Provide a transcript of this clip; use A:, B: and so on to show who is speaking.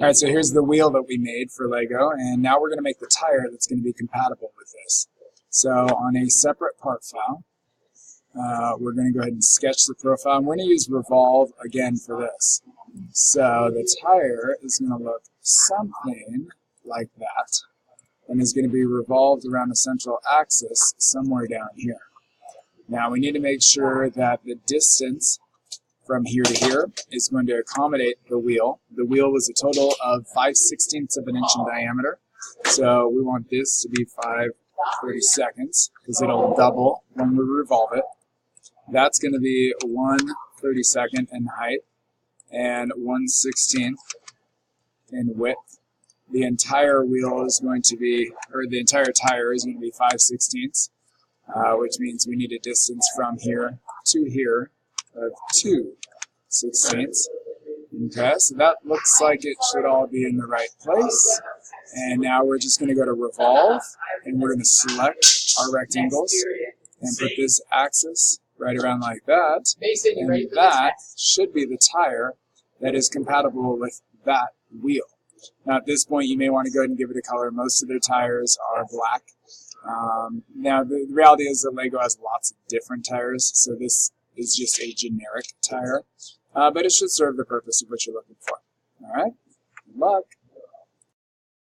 A: Alright, so here's the wheel that we made for Lego, and now we're going to make the tire that's going to be compatible with this. So on a separate part file, we're going to go ahead and sketch the profile. I'm going to use Revolve again for this. So the tire is going to look something like that, and is going to be revolved around a central axis somewhere down here. Now we need to make sure that the distance from here to here is going to accommodate the wheel. The wheel was a total of 5/16 of an inch in diameter, so we want this to be 5/32 because it'll double when we revolve it. That's going to be 1/32 in height and 1/16 in width. The entire wheel is going to be, or the entire tire is going to be 5/16, which means we need a distance from here to here of 2/16. Okay, so that looks like it should all be in the right place. And now we're just going to go to Revolve, and we're going to select our rectangles and put this axis right around like that. And that should be the tire that is compatible with that wheel. Now at this point you may want to go ahead and give it a color. Most of their tires are black. Now the reality is that Lego has lots of different tires, so this is just a generic tire, but it should serve the purpose of what you're looking for. Alright, good luck.